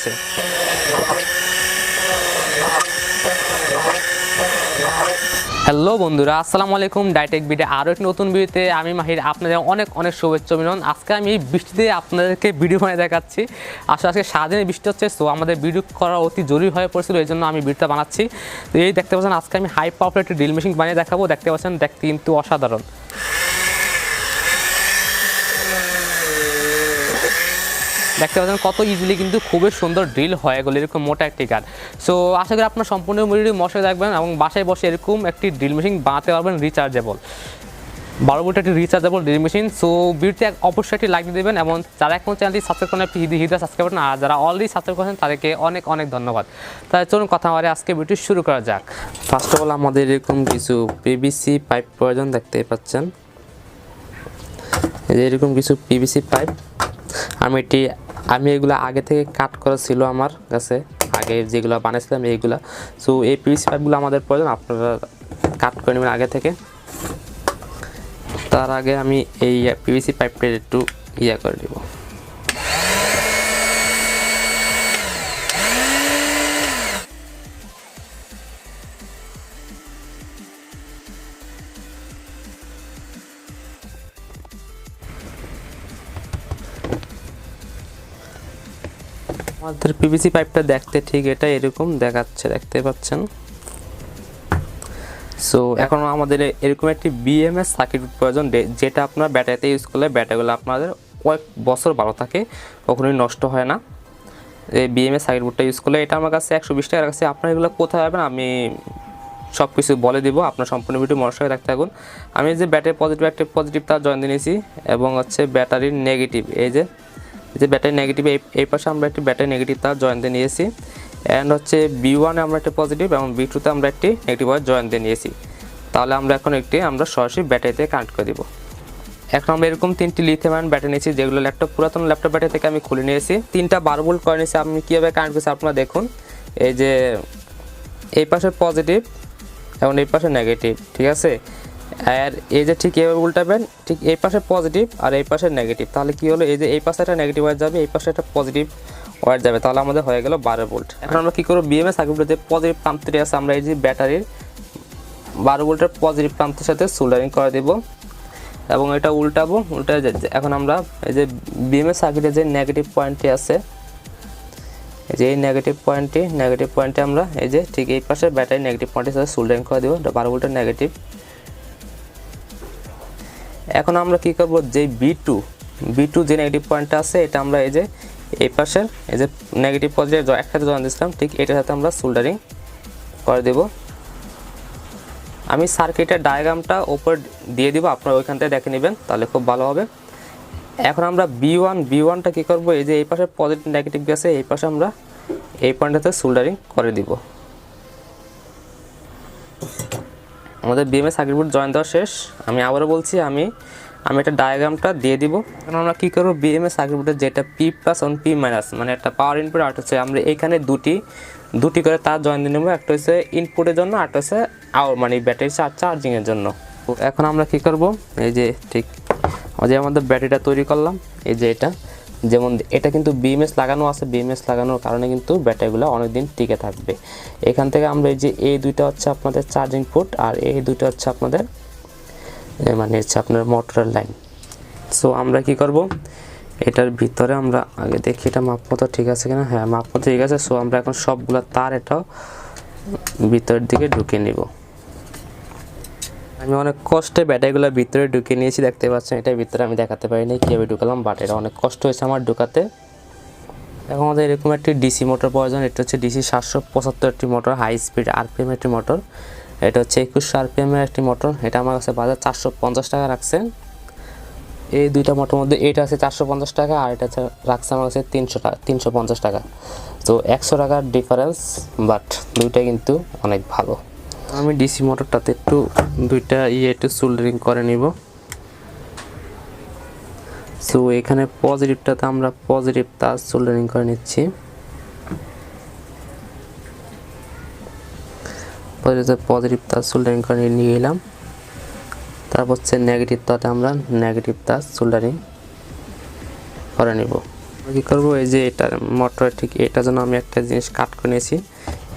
যাচ্ছে। হ্যালো বন্ধুরা, আসসালামু আলাইকুম। Techbd আরও একটি নতুন ভিডিওতে আমি মাহির আপনাদের অনেক অনেক শুভেচ্ছা অভিনন্দন। আজকে আমি বৃষ্টিতে আপনাদেরকে ভিডিও বানিয়ে দেখাচ্ছি। আসলে আজকে সারাদিনে বৃষ্টি হচ্ছে, সো আমাদের ভিডিও করা অতি জরুরি হয়ে পড়ছিল, এই জন্য আমি ভিডিওটা বানাচ্ছি। তো এই দেখতে পাচ্ছেন আজকে আমি হাই পাওয়ার একটি ড্রিল মেশিন বানিয়ে দেখাবো। দেখতে পাচ্ছেন, দেখতে কিন্তু অসাধারণ। দেখতে পাচ্ছেন কত ইজিলি কিন্তু খুবই সুন্দর ড্রিল হয়ে গেল এরকম মোটা একটি কাঠ। সো আশা করি আপনার সম্পূর্ণ ভিডিওটি মশায় দেখবেন এবং বাসায় বসে এরকম একটি ড্রিল মেশিন বানাতে পারবেন রিচার্জেবল 12 ভোল্টের একটি রিচার্জেবল ড্রিল মেশিন। সো ভিডিওতে অবশ্যই একটি লাইক দেবেন এবং যারা এখন চ্যানেলটি সাবস্ক্রাইব করেন আপনি হিদে সাবস্ক্রাইব করেন, আর যারা অলরেডি সাবস্ক্রাইব করেন তাদেরকে অনেক অনেক ধন্যবাদ। তাই চলুন কথা বলে আজকে ভিডিও শুরু করা যাক। ফার্স্ট অফ অল আমাদের এরকম কিছু পিভিসি পাইপ প্রয়োজন, দেখতেই পাচ্ছেন এরকম কিছু পিভিসি পাইপ। আমি এগুলো আগে থেকে কাট করা ছিল আমার কাছে, আগে যেগুলো বানিয়েছিলাম এইগুলা। সো এই পিভিসি পাইপগুলো আমাদের প্রয়োজন, আপনারা কাট করে নেবেন আগে থেকে। তার আগে আমি এই পিভিসি পাইপটা একটু করে দেব। আমাদের পিভিসি পাইপটা দেখতে ঠিক এটা এরকম দেখাচ্ছে, দেখতে পাচ্ছেন। সো এখন আমাদের এরকম একটি বিএমএস সার্কিট প্রয়োজন, যেটা আপনার ব্যাটারিতে ইউজ করলে ব্যাটারিগুলো আপনাদের কয়েক বছর ভালো থাকে, কখনোই নষ্ট হয় না। এই বিএমএস সার্কিট বোর্ডটা ইউজ করলে এটা আমার কাছে 120 টাকার কাছে। আপনার এগুলো কোথায় পাবেন আমি সব কিছু বলে দিব, আপনার সম্পূর্ণ ভিডিও মনোযোগ রাখতে থাকুন। আমি যে ব্যাটারি পজিটিভ তার জয়েন দিয়ে নিয়েছি এবং হচ্ছে ব্যাটারির নেগেটিভ, এই যে ব্যাটারি নেগেটিভ এই পাশে আমরা একটি ব্যাটারি নেগেটিভ তার জয়েন দিয়ে নিয়েছি। অ্যান্ড হচ্ছে B1 আমরা একটা পজিটিভ এবং B2 তে আমরা একটি নেগেটিভ ওয়্যার জয়েন দিয়ে নিয়েছি। তাহলে আমরা এখন আমরা সরাসরি ব্যাটারিতে কানেক্ট করে দিব। এখন আমরা এরকম 3টি লিথিয়াম আয়ন ব্যাটারি নিয়েছি, যেগুলো পুরাতন ল্যাপটপ ব্যাটারি থেকে আমি খুলে নিয়েছি। 3টা 12 ভোল্ট করে নিয়েছি। আমি কীভাবে কানেক্ট করছি আপনারা দেখুন। এই যে এই পাশে পজিটিভ এবং এই পাশে নেগেটিভ, ঠিক আছে। আর এই যে ঠিক এইভাবে উল্টাবেন, ঠিক এই পাশে পজিটিভ আর এই পাশে নেগেটিভ। তাহলে কি হলো, এই যে এই পাশে একটা নেগেটিভ ওয়্যার যাবে, এই পাশে একটা পজিটিভ ওয়্যার যাবে, তাহলে আমাদের হয়ে গেল 12 ভোল্ট। এখন আমরা কী করবো, বিএমএস সার্কিটের যে পজিটিভ প্রান্তটি আছে আমরা এই যে ব্যাটারির 12 ভোল্টের পজিটিভ প্রান্তের সাথে সোল্ডারিং করে দেব এবং এটা উল্টাবো। এখন আমরা এই যে বিএমএস সার্কিটের যে নেগেটিভ পয়েন্টটি আছে, এই যে এই নেগেটিভ পয়েন্টে আমরা এই যে ঠিক এই পাশে ব্যাটারি নেগেটিভ পয়েন্টের সাথে সোল্ডারিং করে দেবো 12 ভোল্টের নেগেটিভ। এখন আমরা কি করব, যে B2 যে নেগেটিভ পয়েন্টটা আছে এটা আমরা এই যে এই পাশের এই যে নেগেটিভ পজিটিভ একসাথে জয়েন দিয়েছিলাম, ঠিক এটার সাথে আমরা সোল্ডারিং করে দেব। আমি সার্কিটের ডায়াগ্রামটা উপর দিয়ে দিব, আপনারা ওইখান থেকে দেখে নেবেন, তাহলে খুব ভালো হবে। এখন আমরা B1টা কী করব, এই যে এই পাশে পজিটিভ নেগেটিভ গেছে, এই পাশে আমরা এই পয়েন্টটাতে সোল্ডারিং করে দিব। আমাদের বিএমএস সার্কিট বোর্ড জয়েন দেওয়া শেষ। আমি আবারও বলছি, আমি একটা ডায়াগ্রামটা দিয়ে দিব। এখন আমরা কী করবো, বিএমএস সার্কিট বোর্ডের যেটা P+ এবং P-, মানে একটা পাওয়ার ইনপুট, আর হচ্ছে আমরা এখানে দুটি করে তার জয়েন দিয়ে নেবো। একটা হচ্ছে ইনপুটের জন্য, আর একটা হচ্ছে মানে ব্যাটারি চার্জিংয়ের জন্য। তো এখন আমরা কী করব, এই যে ঠিক আমাদের ব্যাটারিটা তৈরি করলাম, এই যে যেমন এটা কিন্তু বিএমএস লাগানো আছে, বিএমএস লাগানোর কারণে কিন্তু ব্যাটারিগুলো অনেকদিন টিকে থাকবে। এখান থেকে আমরা এই যে এই দুইটা হচ্ছে আপনাদের চার্জিং পোর্ট, আর এই দুইটা হচ্ছে আপনাদের মানে হচ্ছে আপনার মোটরের লাইন। সো আমরা কি করব, এটার ভিতরে আমরা আগে দেখি এটা মাপ মতো ঠিক আছে কিনা। হ্যাঁ, মাপ মতো ঠিক আছে। সো আমরা এখন সবগুলো তার এটাও ভিতরের দিকে ঢুকিয়ে নিব। আমি অনেক কষ্টে ব্যাটারিগুলো ভিতরে ঢুকিয়ে নিয়েছি, দেখতে পাচ্ছেন। এটার ভিতরে আমি দেখাতে পারিনি কীভাবে ঢুকালাম, বাট এটা অনেক কষ্ট হয়েছে আমার ঢুকাতে। এখন আমাদের এরকম একটি ডিসি মোটর প্রয়োজন। এটা হচ্ছে ডিসি 775 একটি মোটর, হাই স্পিড RPM একটি মোটর। এটা হচ্ছে 2100 RPM এর একটি মোটর। এটা আমার কাছে বাজার 450 টাকা রাখছে। এই দুইটা মোটর মধ্যে এটা আছে 450 টাকা, আর এটা রাখছে আমার কাছে 350 টাকা। তো 100 টাকার ডিফারেন্স, বাট দুইটাই কিন্তু অনেক ভালো। আমি ডিসি মোটরটাতে একটু দুইটা একটু সোল্ডারিং করে নিব। সো এখানে পজিটিভটাতে আমরা পজিটিভ তার সোল্ডারিং করে নিচ্ছি। পজিটিভ তার সোল্ডারিং করে নিয়ে এলাম। তারপর হচ্ছে নেগেটিভ তাতে আমরা নেগেটিভ তার সোল্ডারিং করে নিব। কি করব, এই যে এটা মোটরের ঠিক এটার জন্য আমি একটা জিনিস কাট করে নিয়েছি,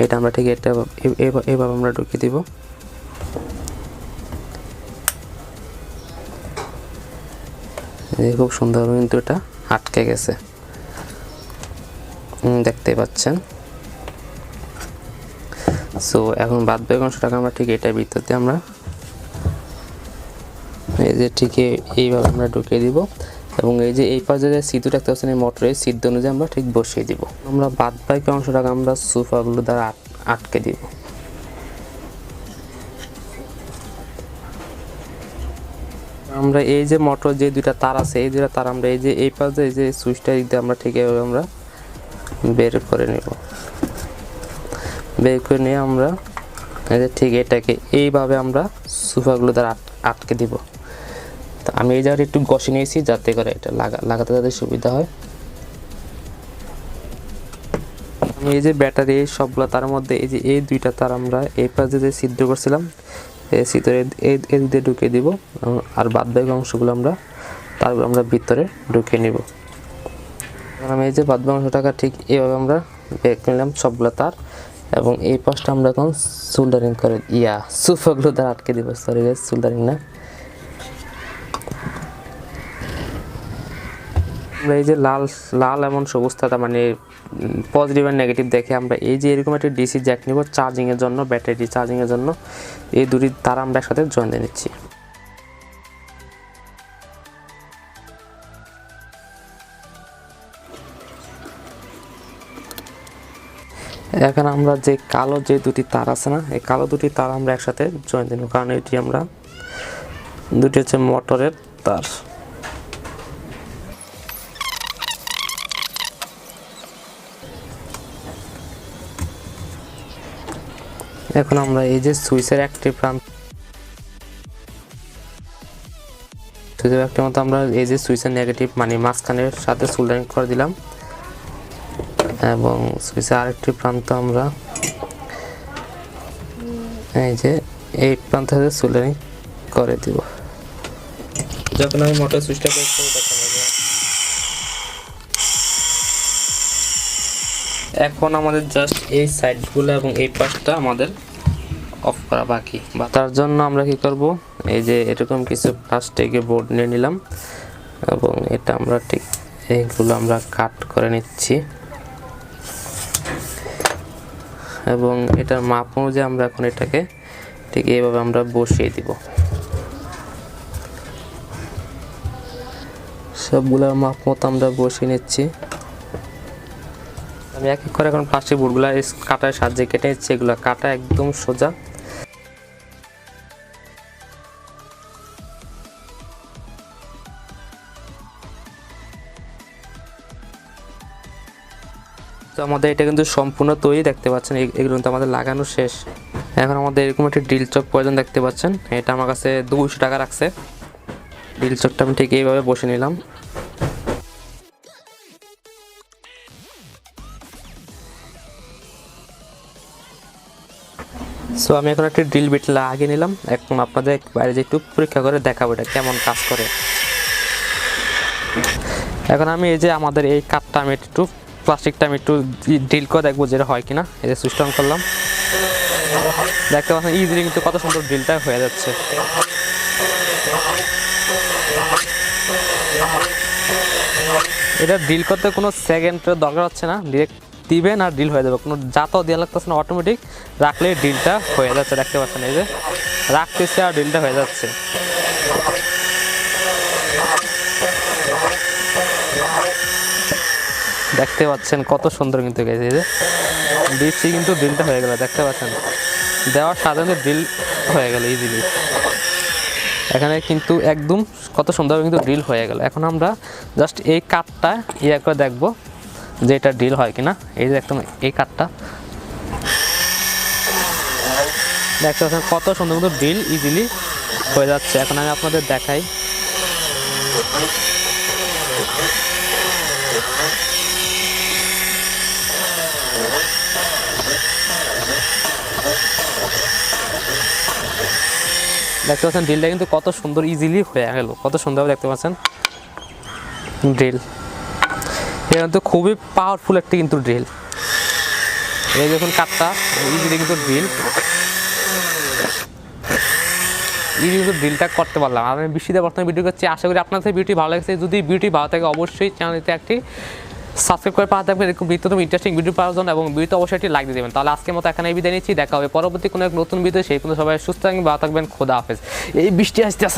এটা আমরা ঠিক এটা এভাবে আমরা ঢুকিয়ে দিব। খুব সুন্দর কিন্তু এটা আটকে গেছে, দেখতে পাচ্ছেন। সো এখন বাদ বাকি অংশটাকে আমরা ঠিক এটার ভিতরতে আমরা এই যে ঠিক এইভাবে আমরা ঢুকিয়ে দিব, এবং এই যে এই পাশে যে সিদ্ধ রাখতে পারছেন এই মোটরের সিদ্ধ অনুযায়ী আমরা ঠিক বসিয়ে দিব। আমরা বাদ বাকি অংশটাকে আমরা সুফাগুলো দ্বারা আটকে দিব। আমরা এই যে মোটর যে দুইটা তার আছে, এই দুইটা তার আমরা এই যে এই পাশে এই যে সুইচটা দিতে আমরা ঠিক এইভাবে আমরা বের করে নেব। বের করে নিয়ে আমরা এই যে ঠিক এটাকে এইভাবে আমরা সুফাগুলো দ্বারা আটকে দিব। তো আমি এই জায়গাটা একটু ঘষে নিয়েছি যাতে করে এটা লাগাতে যাতে সুবিধা হয়। আমি এই যে ব্যাটারি সবগুলো তার মধ্যে এই যে এই দুইটা তার আমরা এই পাশে যে ছিদ্র করছিলাম এই ছিদ্রে এই দিয়ে ঢুকিয়ে দিব, আর বাদ বাকি অংশগুলো আমরা তারপর আমরা ভিতরে ঢুকিয়ে নিব। আমি এই যে বাদ বাকি অংশটাকে ঠিক এইভাবে আমরা বের করে নিলাম সবগুলো তার, এবং এই পাশটা আমরা এখন সোল্ডারিং করে সুফাগুলো দ্বারা আটকে দিব। সরি গাইস, সোল্ডারিং না। আমরা এই যে লাল এমন সবুজ তারা মানে পজিটিভ আর নেগেটিভ দেখে আমরা এই যে এরকম একটা ডিসি জ্যাক নিব চার্জিংয়ের জন্য, ব্যাটারি চার্জিংয়ের জন্য। এই দুটি তারা আমরা একসাথে জয়েন দিয়ে নিচ্ছি। এখন আমরা যে কালো যে দুটি তার আছে না, এই কালো দুটি তার আমরা একসাথে জয়েন দিব, কারণ এটি আমরা দুটি হচ্ছে মোটরের তার। এখন আমরা এই যে সুইচের একটি প্রান্ত মতো আমরা এই যে সুইচের নেগেটিভ মানে মাঝখানের সাথে সোল্ডারিং করে দিলাম, এবং সুইচের আরেকটি প্রান্ত আমরা এই যে এই প্রান্ত সাথে সোল্ডারিং করে দিব। যখন আমি মোটর সুইচটা প্রেস করব তখন এখন আমাদের জাস্ট এই সাইডগুলো এবং এই পাশটা আমাদের অফ করা বাকি। বা তার জন্য আমরা কি করব, এই যে এরকম কিছু প্লাস্টিকের বোর্ড নিয়ে নিলাম, এবং এটা আমরা ঠিক এইগুলো আমরা কাট করে নিচ্ছি, এবং এটার মাপ অনুযায়ী আমরা এখন এটাকে ঠিক এইভাবে আমরা বসিয়ে দিব। সবগুলোর মাপ মতো আমরা বসিয়ে নিচ্ছি। আমি এক এক করে এখন প্লাস্টিক বোর্ডগুলো কাটার সাহায্যে কেটে নিচ্ছি। এগুলো কাটা একদম সোজা। তো আমাদের এটা কিন্তু সম্পূর্ণ তৈরি, দেখতে পাচ্ছেন এগুলো কিন্তু আমাদের লাগানো শেষ। এখন আমাদের এরকম একটা ড্রিল চক প্রয়োজন, দেখতে পাচ্ছেন এটা আমার কাছে 200 টাকা রাখছে। ড্রিল চকটা আমি ঠিক এইভাবে বসে নিলাম। সো আমি এখন একটা ড্রিল বিট লাগিয়ে নিলাম। এখন আপনাদের বাইরে যে একটু পরীক্ষা করে দেখাবো এটা কেমন কাজ করে। এখন আমি এই যে আমাদের এই কাঠটা আমি একটু প্লাস্টিকটা আমি একটু ড্রিল করে দেখবো যেটা হয় কিনা। এই যে সুইচ অন করলাম, দেখতে পাচ্ছেন ইজিলি কিন্তু কত সুন্দর ড্রিলটা হয়ে যাচ্ছে। এটা ড্রিল করতে কোনো সেকেন্ডের দরকার হচ্ছে না, ডিরেক্ট দিবেন আর ড্রিল হয়ে যাবে, কোনো জাতও দেওয়া লাগতেছে না, অটোমেটিক রাখলে ড্রিলটা হয়ে যাচ্ছে। দেখতে পাচ্ছেন এই যে রাখতেছে আর ড্রিলটা হয়ে যাচ্ছে। দেখতে পাচ্ছেন কত সুন্দর কিন্তু গেছে, এই যে দিচ্ছি কিন্তু ড্রিলটা হয়ে গেল। দেখতে পাচ্ছেন দেওয়ার সাথে সাথে ড্রিল হয়ে গেল ইজিলি। এখানে কিন্তু একদম কত সুন্দরভাবে কিন্তু ড্রিল হয়ে গেল। এখন আমরা জাস্ট এই কাঠটা ইয়ে করে দেখবো যে এটা ড্রিল হয় কিনা। এই যে একদম এই কাঠটা দেখতে পাচ্ছেন কত সুন্দর কিন্তু ড্রিল ইজিলি হয়ে যাচ্ছে। এখন আমি আপনাদের দেখাই। দেখতে পাচ্ছেন ড্রিলটা কিন্তু কত সুন্দর ইজিলি হয়ে গেল, কত সুন্দরভাবে দেখতে পাচ্ছেন ড্রিল। এটা কিন্তু খুবই পাওয়ারফুল একটি কিন্তু ড্রিল। এই দেখুন কাঠটা ইজিলি কিন্তু ড্রিল, ইজি কিন্তু ড্রিলটা করতে পারলাম। আমি বৃষ্টিতে বর্তমানে ভিডিও করছি, আশা করি আপনাদের ভিডিওটি ভালো লাগছে। যদি ভিডিওটি ভালো থাকে অবশ্যই চ্যানেলটিতে একটি সাবস্ক্রাইব করে পাওয়া থাকবে এরকম ইন্টারেস্টিং ভিডিও পাওয়ার জন্য, এবং ভিডিওতে অবশ্যই একটি লাইক দিয়ে দেবেন। তাহলে আজকের মতো এখানে বিদায় নিচ্ছি, দেখা হবে পরবর্তী কোনো এক নতুন ভিডিও। সেই পর্যন্ত সবাই সুস্থ থাকবেন, ভালো থাকবেন, খোদা হাফেজ। এই বৃষ্টি আসতে আসে।